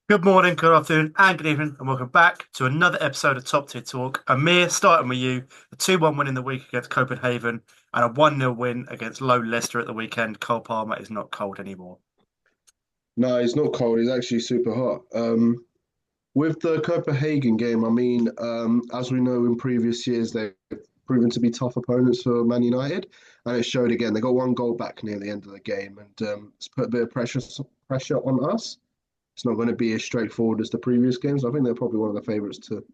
Good morning, good afternoon, and good evening, and welcome back to another episode of Top Tier Talk. Amir, starting with you, a 2-1 win in the week against Copenhagen, and a 1-0 win against Low Leicester at the weekend. Cole Palmer is not cold anymore. No, it's not cold. It's actually super hot. With the Copenhagen game, as we know in previous years, they've proven to be tough opponents for Man United, and it showed again. They got one goal back near the end of the game, and it's put a bit of pressure on us. It's not going to be as straightforward as the previous games. I think they're probably one of the favourites to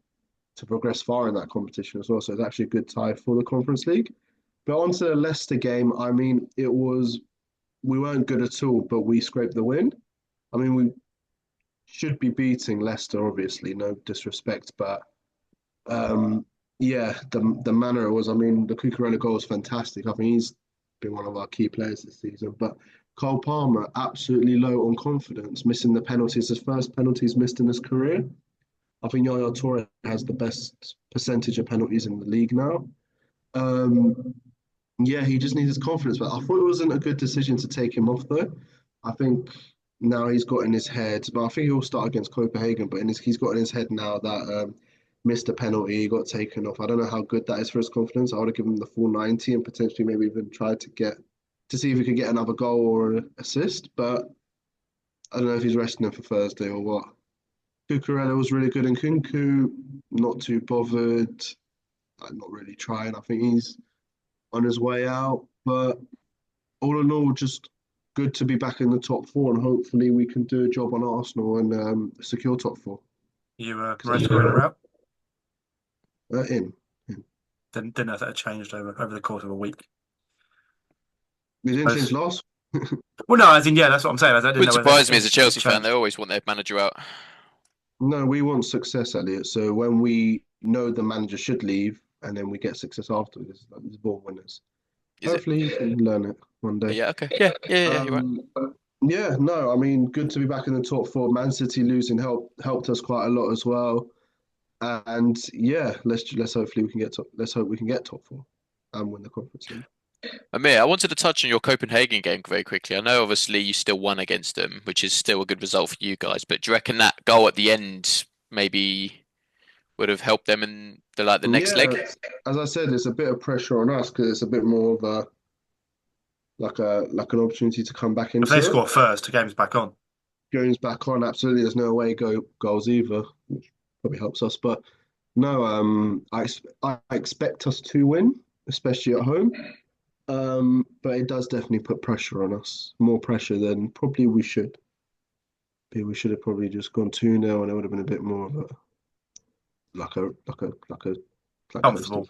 progress far in that competition as well. So it's actually a good tie for the Conference League. But on to the Leicester game, it was we weren't good at all, but we scraped the win. We should be beating Leicester, obviously, no disrespect, but um, yeah, the manner it was. The Cucurella goal was fantastic. I think he's been one of our key players this season. But Cole Palmer, absolutely low on confidence, missing the penalties. His first penalties missed in his career. I think Yaya Toure has the best percentage of penalties in the league now. Um, yeah, he just needs his confidence. But I thought it wasn't a good decision to take him off, though. I think now he's got in his head, but I think he'll start against Copenhagen. But he's got in his head now that missed a penalty, he got taken off. I don't know how good that is for his confidence. I would have given him the full 90 and potentially maybe even tried to see if he could get another goal or an assist. But I don't know if he's resting him for Thursday or what. Cucurella was really good, and Kunku not too bothered. Not really trying. I think he's on his way out. But all in all, just good to be back in the top four, and hopefully we can do a job on Arsenal and secure top four. You Maresca in or So, out? in, in. Didn't know if that had changed over the course of a week. We I didn't change suppose. last. Well, no, as in, yeah, that's what I'm saying. I didn't Would know whether surprise me as a it Chelsea fan. They changed. always want their manager out. No, we want success, Elliot. So when we know the manager should leave, and then we get success afterwards, like these ball winners. Is it? Hopefully, you can learn it one day. Yeah. Okay. Yeah. You're right. Um, yeah, no, good to be back in the top four. Man City losing helped us quite a lot as well. And yeah, let's hopefully we can get top. Let's hope we can get top four and win the Conference League. Amir, I wanted to touch on your Copenhagen game very quickly. I know obviously you still won against them, which is still a good result for you guys. But do you reckon that goal at the end maybe would have helped them in the next Yeah, leg? as I said, it's a bit of pressure on us because it's a bit more of a like an opportunity to come back If they into score it. first, the game's back on. Goings back on, absolutely. There's no way goals either, which probably helps us. But no, I expect us to win, especially at home. But it does definitely put pressure on us, more pressure than probably we should. We should have probably just gone 2-0 and it would have been a bit more of a like a like coasting. Comfortable.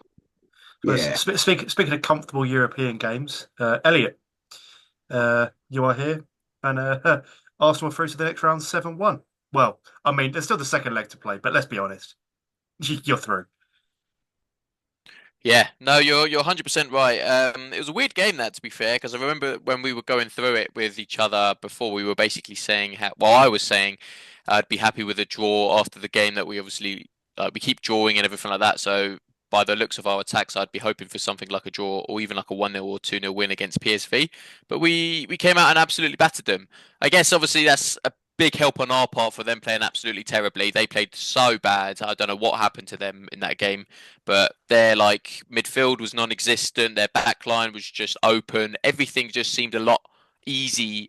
But Yeah. speaking of comfortable European games, Elliot, you are here, and Arsenal through to the next round 7-1. Well, I mean, there's still the second leg to play, but let's be honest, you're through. Yeah, no, you're 100% right. It was a weird game that, to be fair, because I remember when we were going through it with each other before, we were basically saying I was saying I'd be happy with a draw after the game that we obviously we keep drawing and everything like that. So by the looks of our attacks, I'd be hoping for something like a draw or even like a 1-0 or 2-0 win against PSV. But we came out and absolutely battered them. I guess obviously that's a big help on our part for them playing absolutely terribly. They played so bad. I don't know what happened to them in that game, but their midfield was non-existent. Their back line was just open. Everything just seemed a lot easier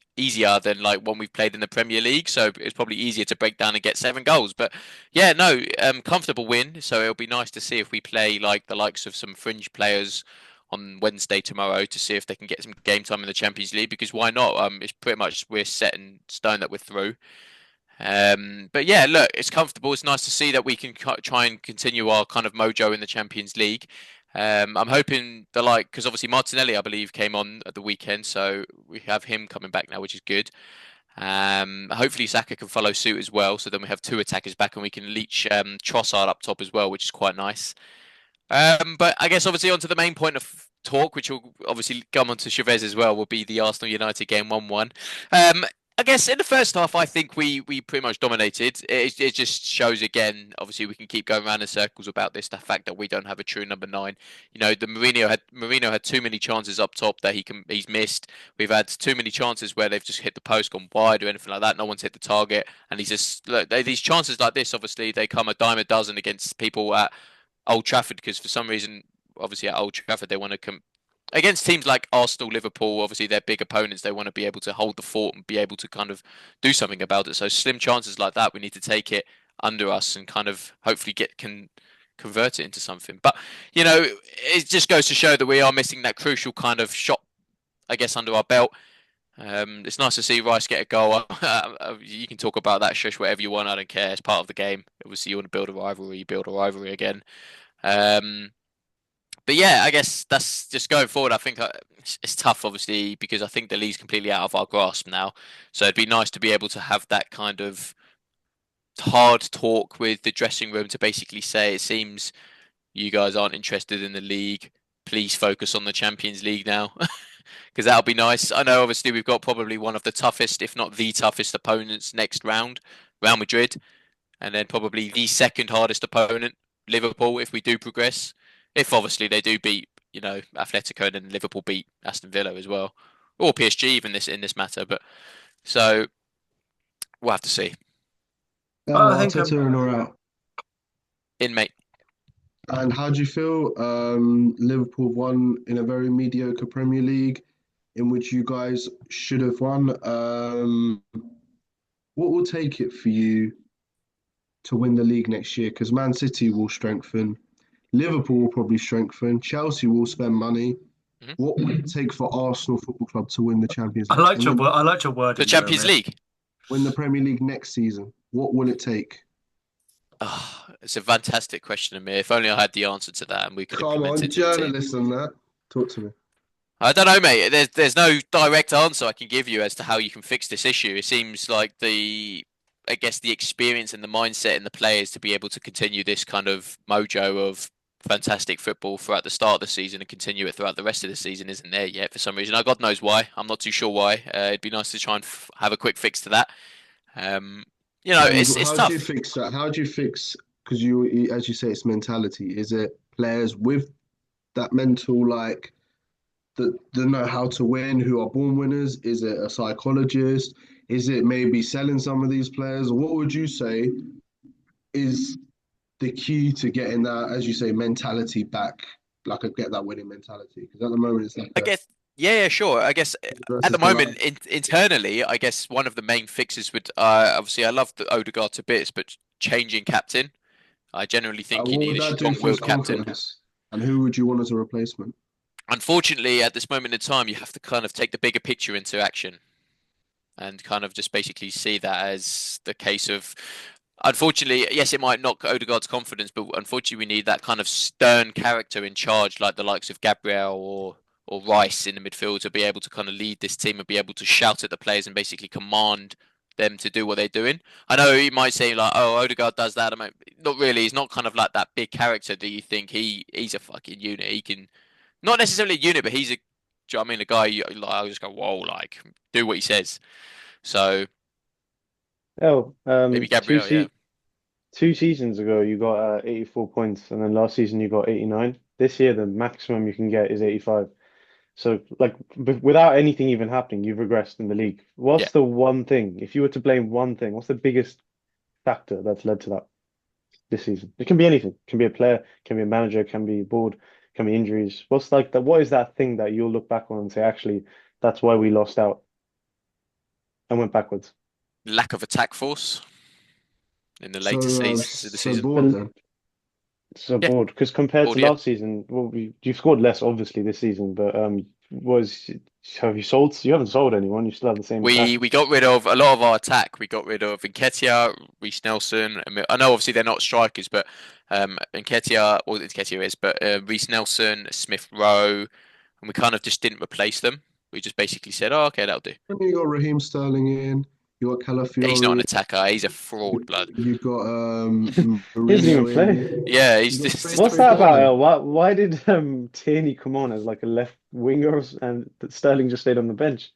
than like when we've played in the Premier League. So it's probably easier to break down and get 7 goals. But yeah, no, comfortable win. So it'll be nice to see if we play like the likes of some fringe players on Wednesday tomorrow to see if they can get some game time in the Champions League, because why not? It's pretty much we're set in stone that we're through. But yeah, look, it's comfortable. It's nice to see that we can try and continue our kind of mojo in the Champions League. I'm hoping because obviously Martinelli, I believe, came on at the weekend, so we have him coming back now, which is good. Hopefully Saka can follow suit as well, so then we have two attackers back and we can leech Trossard up top as well, which is quite nice. But I guess obviously onto the main point of talk, which will obviously come on to Chavez as well, will be the Arsenal United game 1-1. I guess in the first half, I think we pretty much dominated. It just shows again. Obviously, we can keep going around in circles about this. The fact that we don't have a true number nine. You know, the Mourinho had too many chances up top that he's missed. We've had too many chances where they've just hit the post, gone wide, or anything like that. No one's hit the target, and he's just look, these chances like this. Obviously, they come a dime a dozen against people at Old Trafford because for some reason, obviously at Old Trafford, they want to against teams like Arsenal, Liverpool, obviously they're big opponents. They want to be able to hold the fort and be able to kind of do something about it. So slim chances like that, we need to take it under us and kind of hopefully get can convert it into something. But you know, it just goes to show that we are missing that crucial kind of shot, I guess, under our belt. It's nice to see Rice get a goal. You can talk about that shush whatever you want. I don't care. It's part of the game. Obviously, you want to build a rivalry, you build a rivalry again. Um, but yeah, I guess that's just going forward. I think it's tough, obviously, because I think the league's completely out of our grasp now. So it'd be nice to be able to have that kind of hard talk with the dressing room to basically say it seems you guys aren't interested in the league. Please focus on the Champions League now, because that'll be nice. I know, obviously, we've got probably one of the toughest, if not the toughest opponents next round, Real Madrid, and then probably the second hardest opponent, Liverpool, if we do progress. If obviously they do beat, you know, Atletico, and then Liverpool beat Aston Villa as well, or PSG even this in this matter. But so we'll have to see. I think Arteta in or out? In mate, And how do you feel? Liverpool won in a very mediocre Premier League, in which you guys should have won. What will take it for you to win the league next year? Because Man City will strengthen, Liverpool will probably strengthen, Chelsea will spend money. hmm What would it take for Arsenal Football Club to win the Champions League and win I liked your the wording there, Champions Amir. League. win the Premier League next season? What will it take? Oh, it's a fantastic question, Amir. If only I had the answer to that and we could Come implement on, it to the team. journalists and that. Talk to me. I don't know, mate. There's no direct answer I can give you as to how you can fix this issue. It seems like I guess the experience and the mindset in the players to be able to continue this kind of mojo of fantastic football throughout the start of the season and continue it throughout the rest of the season isn't there yet for some reason. God knows why. I'm not too sure why. It'd be nice to try and have a quick fix to that. Um, you know, And it's how do you tough. fix that? How do you fix, because as you say, it's mentality. Is it players with that mental, like, that know how to win, who are born winners? Is it a psychologist? Is it maybe selling some of these players? What would you say is the key to getting that, as you say, mentality back, like get that winning mentality? Because at the moment it's like I a guess, yeah, sure. I guess at the versus the moment, life. internally, I guess one of the main fixes would obviously I love the Odegaard to bits, but changing captain. I generally think you What need would a that do for his strong-willed captain. confidence? And who would you want as a replacement? Unfortunately, at this moment in time, you have to kind of take the bigger picture into action and kind of just basically see that as the case of. Unfortunately, yes, it might knock Odegaard's confidence, but unfortunately, we need that kind of stern character in charge, like the likes of Gabriel or Rice in the midfield, to be able to kind of lead this team and be able to shout at the players and basically command them to do what they're doing. I know you might say like, "Oh, Odegaard does that." I mean, not really. He's not kind of like that big character that you think he's a fucking unit. He can not necessarily a unit, but he's a. Do you know what I mean? A guy like I just go, whoa, like do what he says. So Oh, maybe Gabriel, yeah. 2 seasons ago you got 84 points, and then last season you got 89. This year the maximum you can get is 85. So like without anything even happening, you've regressed in the league. Yeah. What's the one thing, if you were to blame one thing, what's the biggest factor that's led to that this season? It can be anything. It can be a player, it can be a manager, it can be board, it can be injuries. What's like that? What is that thing that you'll look back on and say, actually, that's why we lost out and went backwards? Lack of attack force in the later seasons of the So season. bored then. So Yeah, bored because compared to Claudia. last season, well, you've scored less obviously this season, but was have you sold? You haven't sold anyone. You still have the same We attack. we got rid of a lot of our attack. We got rid of Nketiah, Reece Nelson. I know obviously they're not strikers, but Nketiah, or Nketiah is, but Reece Nelson, Smith Rowe, and we kind of just didn't replace them. We just basically said, "Oh, okay, that'll do." And you got Raheem Sterling in, you got He's not an Calafiori, attacker. He's a fraud, blood. you got He doesn't even Mourinho play. in, Yeah, he's you got just What's Trent that about? Alexander-Arnold. Why did Tierney come on as like a left winger and Sterling just stayed on the bench?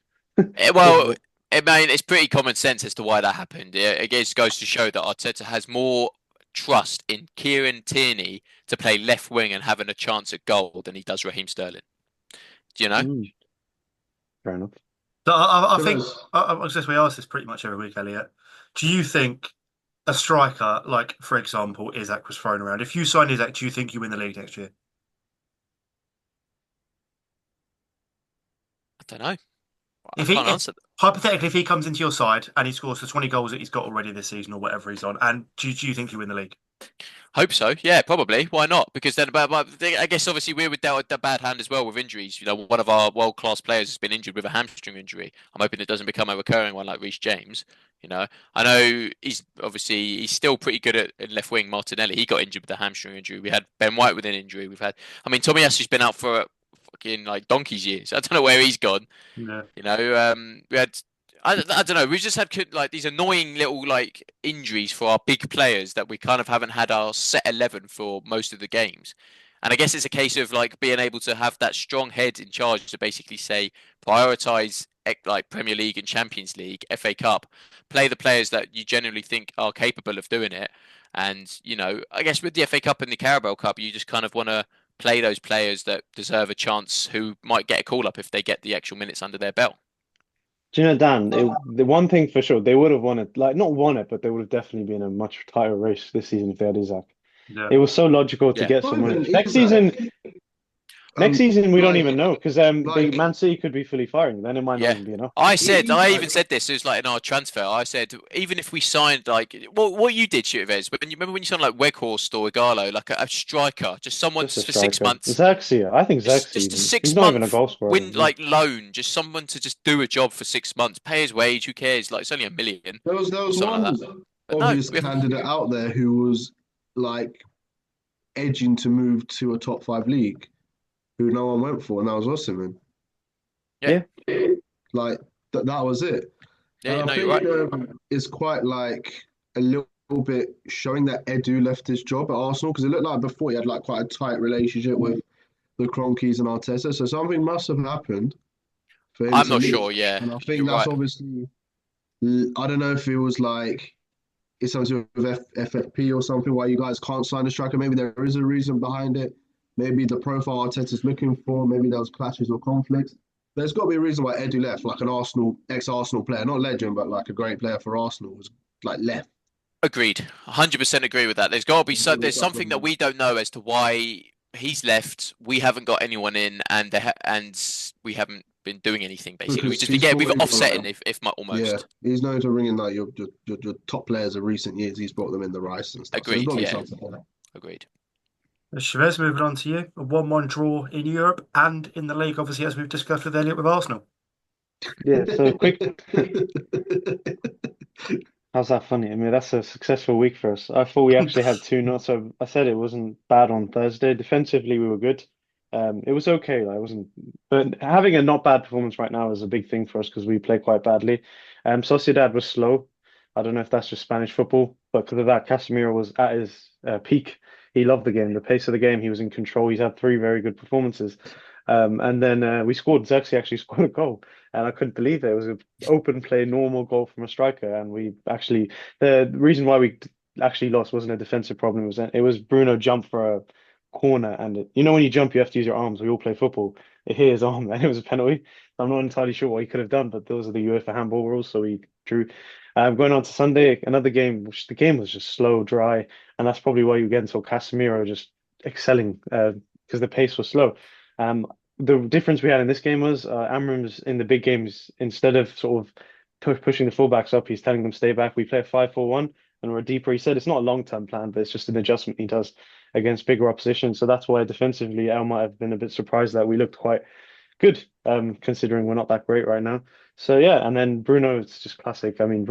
Well, Difficult. I mean, it's pretty common sense as to why that happened. It just goes to show that Arteta has more trust in Kieran Tierney to play left wing and having a chance at goal than he does Raheem Sterling. Do you know? Mm, fair enough. So I think Guys, I guess we ask this pretty much every week, Elliot. Do you think a striker, like for example, Isak was thrown around? If you sign Isak, do you think you win the league next year? I don't know. I If he, can't if answer that. hypothetically, if he comes into your side and he scores the 20 goals that he's got already this season or whatever he's on, and do you think you win the league? Hope so. Yeah, probably. Why not? Because then, but I guess obviously we're dealt a bad hand as well with injuries. You know, one of our world-class players has been injured with a hamstring injury. I'm hoping it doesn't become a recurring one like Reece James. You know, I know he's still pretty good at left wing. Martinelli, he got injured with a hamstring injury. We had Ben White with an injury. I mean, Tommy Tomiyasu has been out for fucking like donkey's years. I don't know where he's gone. Yeah. You know, we had I don't know. We've just had like these annoying little like injuries for our big players that we kind of haven't had our set 11 for most of the games. And I guess it's a case of like being able to have that strong head in charge to basically say prioritize like Premier League and Champions League, FA Cup, play the players that you generally think are capable of doing it. And you know, I guess with the FA Cup and the Carabao Cup, you just kind of want to play those players that deserve a chance who might get a call up if they get the actual minutes under their belt. Do you know, Dan, the one thing for sure, they would have won it, like not won it, but they would have definitely been a much tighter race this season if they had Isaac. Yeah. It was so logical to Yeah. get not someone. even Next Isak. season, next season we don't Like, even know because the like Man City could be fully firing. Then it might not Yeah. even be enough. I Isak. even said this, it was like in our transfer, I said, even if we signed like, what you did, Shootivez, but you remember when you signed like Weghorst or Igalo, like a striker, just someone Just a for six striker. months, Xerxia. I think just a Xerxia, he's six not even a month goal scorer. win like loan, just someone to just do a job for 6 months, pay his wage, who cares? Like it's only 1 million There or was something like one that. But no, obvious we haven't. candidate out there who was like edging to move to a top five league, who no one went for, and that was Osimhen. Yeah, Yeah. Like that was it. And yeah, I no, you're think right. it's quite like a little bit showing that Edu left his job at Arsenal because it looked like before he had like quite a tight relationship with the Cronkies and Arteta. So something must have happened for him I'm to not leave. sure. Yeah, And I think you're that's right. obviously, I don't know if it was like, it's something with FFP or something why you guys can't sign a striker. Maybe there is a reason behind it. Maybe the profile Arteta's looking for. Maybe there was clashes or conflicts. There's got to be a reason why Edu left, like an Arsenal, ex-Arsenal player, not legend, but like a great player for Arsenal was like left. Agreed. 100% agree with that. There's got to be there's something that we don't know as to why he's left. We haven't got anyone in, and we haven't been doing anything basically. Because he's We've brought in offsetting like, if not yeah, almost. he's known to bring in like your top players of recent years. He's brought them in the Rice and stuff. So there's got Agreed. to be Yeah, something there. agreed. Chavez, moving on to you. A 1-1 draw in Europe and in the league, obviously, as we've discussed with Elliot with Arsenal. Yeah. So quick. How's that funny? I mean, that's a successful week for us. I thought we actually had two not so I said it wasn't bad on Thursday. Defensively, we were good. It was okay. Like, it wasn't, but having a not bad performance right now is a big thing for us because we play quite badly. Sociedad was slow. I don't know if that's just Spanish football, but because of that, Casemiro was at his peak. He loved the game, the pace of the game. He was in control. He's had three very good performances. And then we scored. Xerxes actually scored a goal, and I couldn't believe it. It was an open play, normal goal from a striker, and we actually the reason why we actually lost wasn't a defensive problem. It was Bruno jumped for a corner, and you know when you jump, you have to use your arms. We all play football. It hit his arm, and it was a penalty. I'm not entirely sure what he could have done, but those are the UEFA handball rules, so he drew. Going on to Sunday, another game, which the game was just slow, dry, and that's probably why you get into Casemiro just excelling because the pace was slow. Um, the difference we had in this game was Amram's in the big games, instead of sort of pushing the fullbacks up, he's telling them stay back. We play a 5-4-1 and we're deeper. He said it's not a long-term plan, but it's just an adjustment he does against bigger opposition. So that's why defensively, El might have been a bit surprised that we looked quite good, considering we're not that great right now. So yeah, and then Bruno, it's just classic. I mean,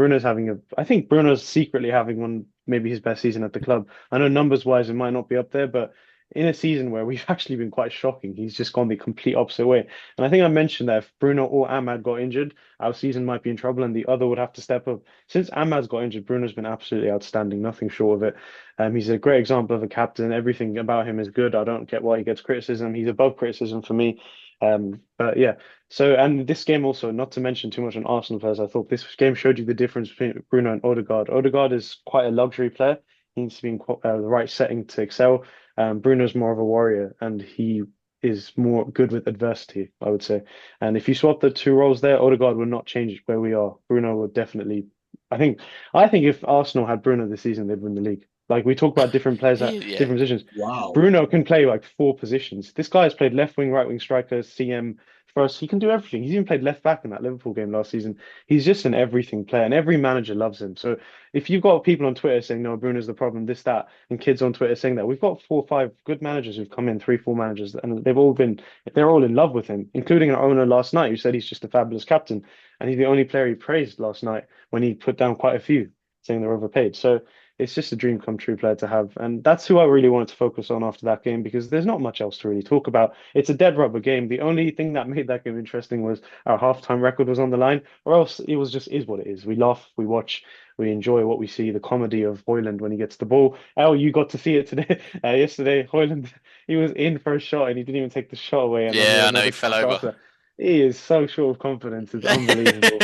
I think Bruno's secretly having one, maybe his best season at the club. I know numbers wise it might not be up there, but in a season where we've actually been quite shocking, he's just gone the complete opposite way. And I think I mentioned that if Bruno or Ahmad got injured, our season might be in trouble and the other would have to step up. Since Ahmad's got injured, Bruno's been absolutely outstanding, nothing short of it. He's a great example of a captain. Everything about him is good. I don't get why he gets criticism. He's above criticism for me. But yeah, so and this game also, not to mention too much on Arsenal players, I thought this game showed you the difference between Bruno and Odegaard. Odegaard is quite a luxury player. He needs to be in the right setting to excel. Bruno's more of a warrior, and he is more good with adversity, I would say. And if you swap the two roles there, Odegaard would not change where we are. Bruno would definitely. I think. I think if Arsenal had Bruno this season, they'd win the league. Like we talk about different players at Yeah. different positions. Wow. Bruno can play like four positions. This guy has played left wing, right wing striker, CM first. He can do everything. He's even played left back in that Liverpool game last season. He's just an everything player, and every manager loves him. So if you've got people on Twitter saying, no, Bruno's the problem, this, that, and kids on Twitter saying that, we've got 4 or 5 good managers who've come in, 3, 4 managers, and they're all in love with him, including our owner last night, who said he's just a fabulous captain. And he's the only player he praised last night when he put down quite a few, saying they're overpaid. So it's just a dream come true player to have. And that's who I really wanted to focus on after that game because there's not much else to really talk about. It's a dead rubber game. The only thing that made that game interesting was our halftime record was on the line, or else it was just is what it is. We laugh, we watch, we enjoy what we see, the comedy of Hoyland when he gets the ball. Oh, you got to see it today, yesterday. Hoyland, he was in for a shot and he didn't even take the shot away. And then we Yeah, had I know he another fell chance over. after that. He is so short of confidence. It's unbelievable.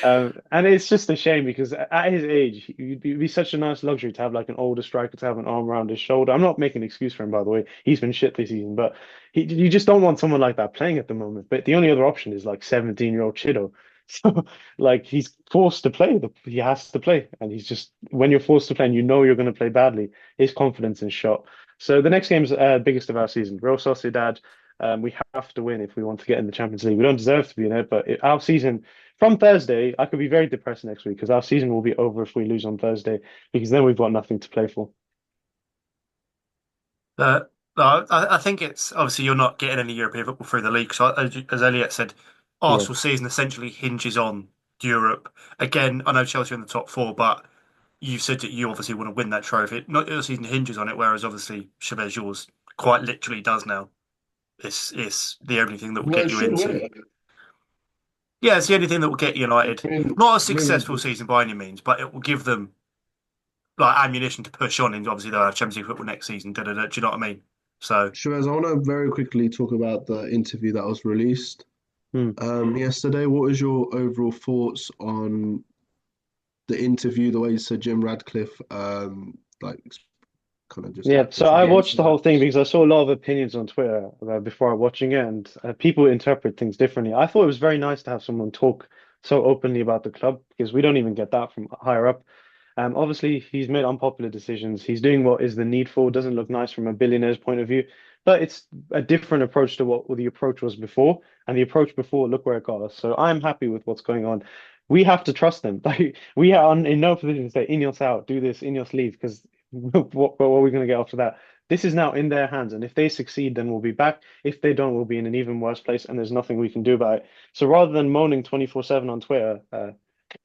And it's just a shame because at his age, it'd be such a nice luxury to have like an older striker to have an arm around his shoulder. I'm not making an excuse for him, by the way. He's been shit this season, but you just don't want someone like that playing at the moment. But the only other option is like 17-year-old Chido. So like he's forced to play. He has to play, and he's just when you're forced to play and you know you're going to play badly, his confidence is shot. So the next game's biggest of our season. Real Sociedad. We have to win if we want to get in the Champions League. We don't deserve to be in it, but our season from Thursday, I could be very depressed next week because our season will be over if we lose on Thursday because then we've got nothing to play for. Uh, I think it's obviously you're not getting any European football through the league. So as Elliot said, Yeah. Arsenal season essentially hinges on Europe. Again, I know Chelsea are in the top four, but you said that you obviously want to win that trophy. Not your season hinges on it, whereas obviously Chavez yours quite literally does now. It's the only thing that will Well, get it you should win into. it. Yeah, it's the only thing that will get United. I mean, Not a I mean, successful season by any means, but it will give them like ammunition to push on. And obviously they'll have Champions League football next season. Da, da, da, do you know what I mean? So. Shabazz, I want to very quickly talk about the interview that was released Hmm. yesterday. What was your overall thoughts on the interview, the way Sir Jim Radcliffe, like kind of just Yeah, acted so to I get watched into the whole that? thing because I saw a lot of opinions on Twitter before watching it, and people interpret things differently. I thought it was very nice to have someone talk so openly about the club because we don't even get that from higher up. Obviously, he's made unpopular decisions. He's doing what is the needful. Doesn't look nice from a billionaire's point of view, but it's a different approach to what the approach was before. And the approach before, look where it got us. So I'm happy with what's going on. We have to trust them. Like we are in no position to say Ineos out, do this, Ineos leave, because what are we going to get after that? This is now in their hands, and if they succeed, then we'll be back. If they don't, we'll be in an even worse place, and there's nothing we can do about it. So rather than moaning 24/7 on Twitter,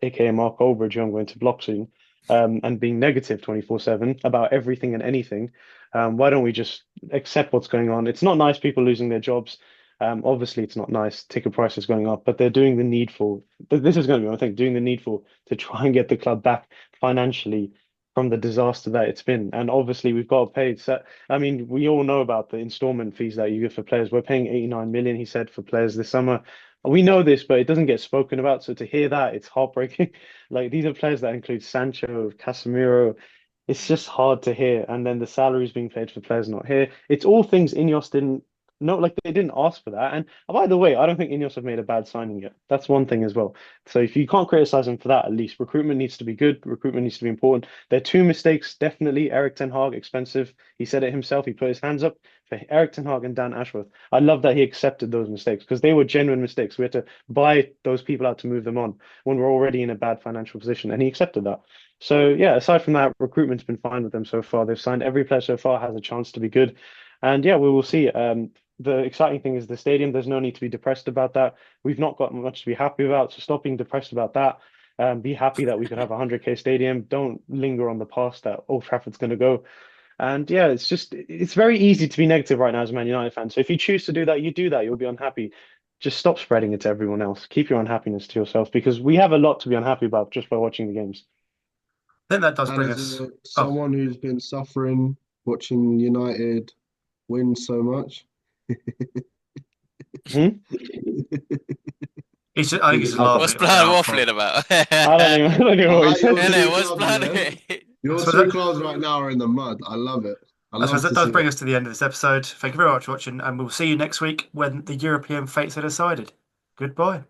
aka Mark Goldbridge, who I'm going to block soon, and being negative 24/7 about everything and anything, why don't we just accept what's going on? It's not nice people losing their jobs. Obviously, it's not nice. Ticket prices going up, but they're doing the needful. This is going to be, I think, doing the needful to try and get the club back financially from the disaster that it's been. And obviously, we've got to pay. So, I mean, we all know about the installment fees that you give for players. We're paying 89 million, he said, for players this summer. We know this, but it doesn't get spoken about. So to hear that, it's heartbreaking. Like these are players that include Sancho, Casemiro. It's just hard to hear. And then the salaries being paid for players not here. It's all things Ineos didn't no, like they didn't ask for that. And by the way, I don't think Ineos have made a bad signing yet. That's one thing as well. So if you can't criticize them for that, at least recruitment needs to be good. Recruitment needs to be important. There are two mistakes, definitely. Eric Ten Hag, expensive. He said it himself. He put his hands up for Eric Ten Hag and Dan Ashworth. I love that he accepted those mistakes because they were genuine mistakes. We had to buy those people out to move them on when we're already in a bad financial position, and he accepted that. So yeah, aside from that, recruitment's been fine with them so far. They've signed every player so far has a chance to be good. And yeah, we will see. The exciting thing is the stadium. There's no need to be depressed about that. We've not got much to be happy about, so stop being depressed about that. Be happy that we could have a 100K stadium. Don't linger on the past that Old Trafford's going to go. And yeah, it's very easy to be negative right now as a Man United fan. So if you choose to do that, you do that. You'll be unhappy. Just stop spreading it to everyone else. Keep your unhappiness to yourself because we have a lot to be unhappy about just by watching the games. I think that does And bring as us. Oh, someone who's been suffering watching United win so much, Hmm? I think he's just laughing What's at Plan himself. waffling about? I don't even know what he Your said. Elliot, two what's clubs, Plan? yeah. I Your suppose two that, clubs right now are in the mud. I love it. I I suppose love that to does see bring it. us to the end of this episode. Thank you very much for watching, and we'll see you next week when the European fates are decided. Goodbye.